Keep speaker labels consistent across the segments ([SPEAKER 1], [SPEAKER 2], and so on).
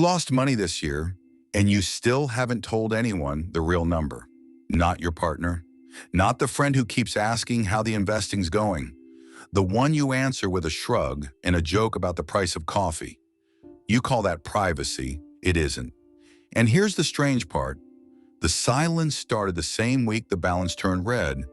[SPEAKER 1] lost money this year, and you still haven't told anyone the real number. Not your partner, not the friend who keeps asking how the investing's going, the one you answer with a shrug and a joke about the price of coffee. You call that privacy. It isn't. And here's the strange part. The silence started the same week the balance turned red,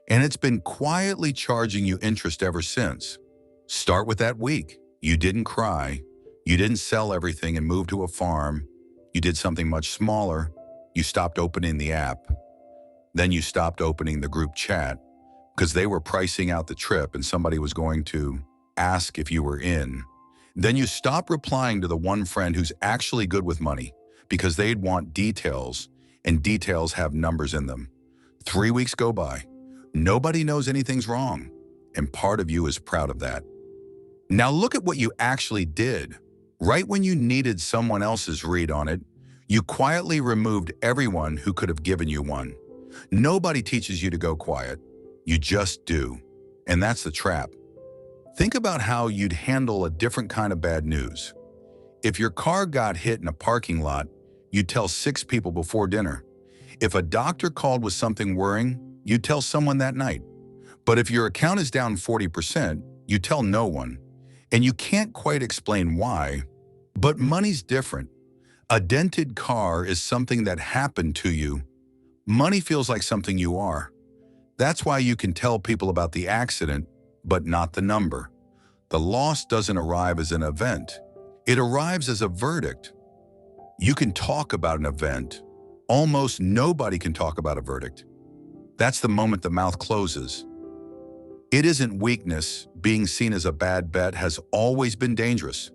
[SPEAKER 1] and it's been quietly charging you interest ever since. Start with that week. You didn't cry. You didn't sell everything and move to a farm. You did something much smaller. You stopped opening the app. Then you stopped opening the group chat because they were pricing out the trip and somebody was going to ask if you were in. Then you stopped replying to the one friend who's actually good with money because they'd want details, and details have numbers in them. 3 weeks go by. Nobody knows anything's wrong, and part of you is proud of that. Now look at what you actually did. Right when you needed someone else's read on it, you quietly removed everyone who could have given you one. Nobody teaches you to go quiet. You just do. And that's the trap. Think about how you'd handle a different kind of bad news. If your car got hit in a parking lot, you'd tell 6 people before dinner. If a doctor called with something worrying, you'd tell someone that night. But if your account is down 40%, you tell no one. And you can't quite explain why, but money's different. A dented car is something that happened to you. Money feels like something you are. That's why you can tell people about the accident, but not the number. The loss doesn't arrive as an event. It arrives as a verdict. You can talk about an event. Almost nobody can talk about a verdict. That's the moment the mouth closes. It isn't weakness. Being seen as a bad bet has always been dangerous.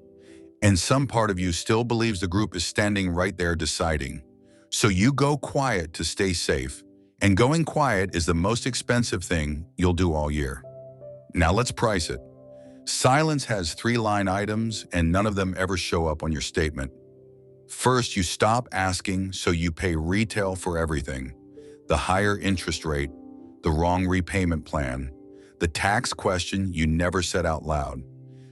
[SPEAKER 1] And some part of you still believes the group is standing right there deciding. So you go quiet to stay safe. And going quiet is the most expensive thing you'll do all year. Now let's price it. Silence has 3 line items, and none of them ever show up on your statement. First, you stop asking, so you pay retail for everything. The higher interest rate, the wrong repayment plan, the tax question you never said out loud.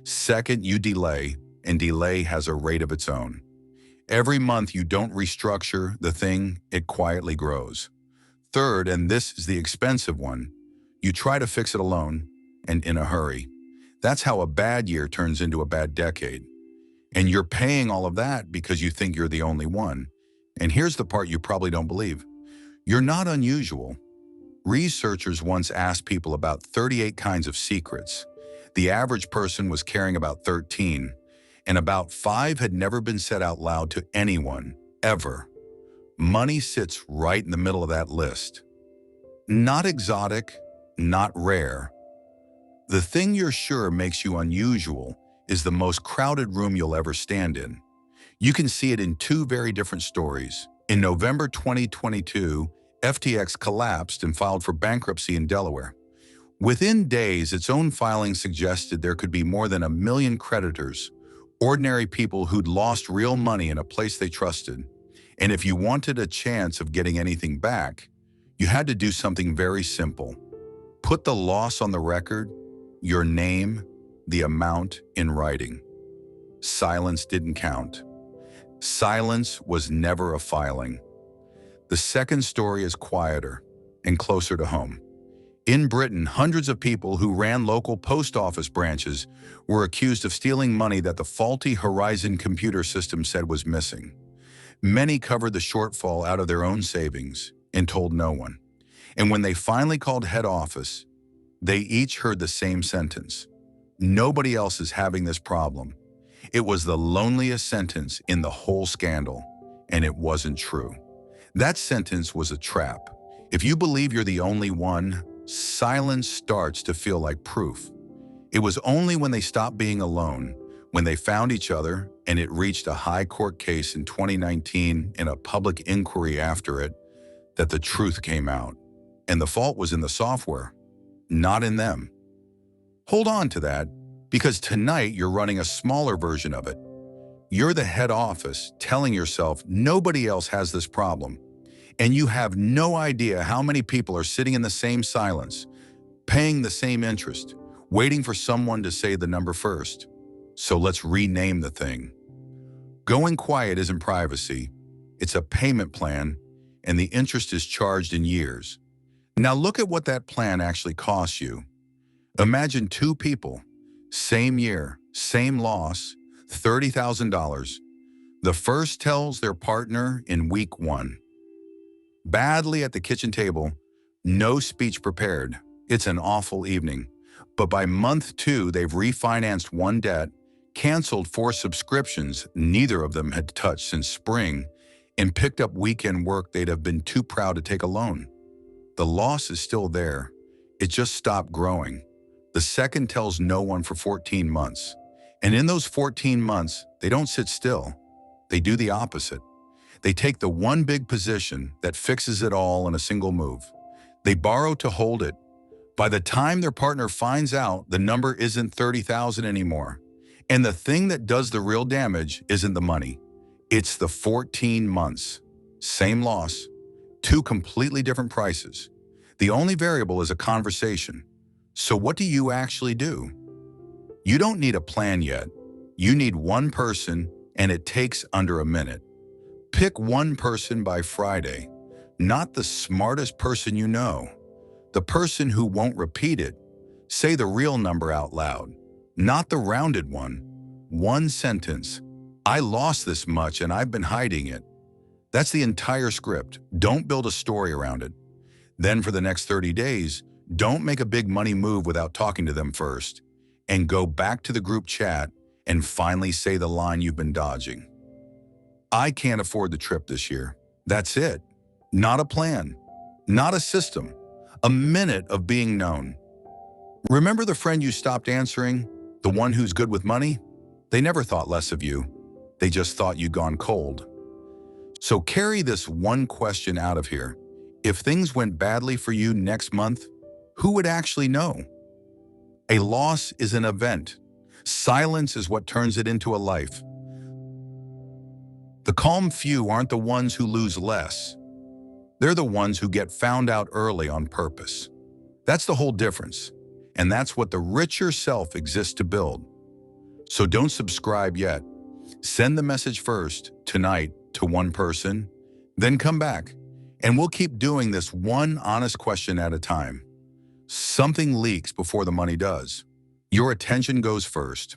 [SPEAKER 1] Second, you delay, and delay has a rate of its own. Every month you don't restructure the thing, it quietly grows. Third, and this is the expensive one, you try to fix it alone and in a hurry. That's how a bad year turns into a bad decade. And you're paying all of that because you think you're the only one. And here's the part you probably don't believe. You're not unusual. Researchers once asked people about 38 kinds of secrets. The average person was carrying about 13, and about 5 had never been said out loud to anyone, ever. Money sits right in the middle of that list. Not exotic, not rare. The thing you're sure makes you unusual is the most crowded room you'll ever stand in. You can see it in 2 very different stories. In November 2022, FTX collapsed and filed for bankruptcy in Delaware. Within days, its own filing suggested there could be more than 1 million creditors, ordinary people who'd lost real money in a place they trusted. And if you wanted a chance of getting anything back, you had to do something very simple. Put the loss on the record, your name, the amount in writing. Silence didn't count. Silence was never a filing. The second story is quieter and closer to home. In Britain, hundreds of people who ran local post office branches were accused of stealing money that the faulty Horizon computer system said was missing. Many covered the shortfall out of their own savings and told no one. And when they finally called head office, they each heard the same sentence. Nobody else is having this problem. It was the loneliest sentence in the whole scandal, and it wasn't true. That sentence was a trap. If you believe you're the only one, silence starts to feel like proof. It was only when they stopped being alone, when they found each other, and it reached a high court case in 2019 and a public inquiry after it, that the truth came out. And the fault was in the software, not in them. Hold on to that, because tonight you're running a smaller version of it. You're the head office telling yourself nobody else has this problem, and you have no idea how many people are sitting in the same silence, paying the same interest, waiting for someone to say the number first. So let's rename the thing. Going quiet isn't privacy. It's a payment plan, and the interest is charged in years. Now look at what that plan actually costs you. Imagine two people, same year, same loss, $30,000. The first tells their partner in week one, badly at the kitchen table, no speech prepared. It's an awful evening. But by month two, they've refinanced one debt, canceled four subscriptions neither of them had touched since spring, and picked up weekend work they'd have been too proud to take alone. The loss is still there. It just stopped growing. The second tells no one for 14 months. And in those 14 months, they don't sit still. They do the opposite. They take the one big position that fixes it all in a single move. They borrow to hold it. By the time their partner finds out, the number isn't 30,000 anymore. And the thing that does the real damage isn't the money. It's the 14 months. Same loss, two completely different prices. The only variable is a conversation. So what do you actually do? You don't need a plan yet. You need one person, and it takes under a minute. Pick one person by Friday, not the smartest person you know. The person who won't repeat it. Say the real number out loud, not the rounded one. One sentence. I lost this much and I've been hiding it. That's the entire script. Don't build a story around it. Then for the next 30 days, don't make a big money move without talking to them first. And go back to the group chat and finally say the line you've been dodging. I can't afford the trip this year. That's it. Not a plan. Not a system. A minute of being known. Remember the friend you stopped answering? The one who's good with money? They never thought less of you. They just thought you'd gone cold. So carry this one question out of here. If things went badly for you next month, who would actually know? A loss is an event. Silence is what turns it into a life. The calm few aren't the ones who lose less. They're the ones who get found out early on purpose. That's the whole difference. And that's what the richer self exists to build. So don't subscribe yet. Send the message first, tonight, to one person, then come back. And we'll keep doing this one honest question at a time. Something leaks before the money does. Your attention goes first.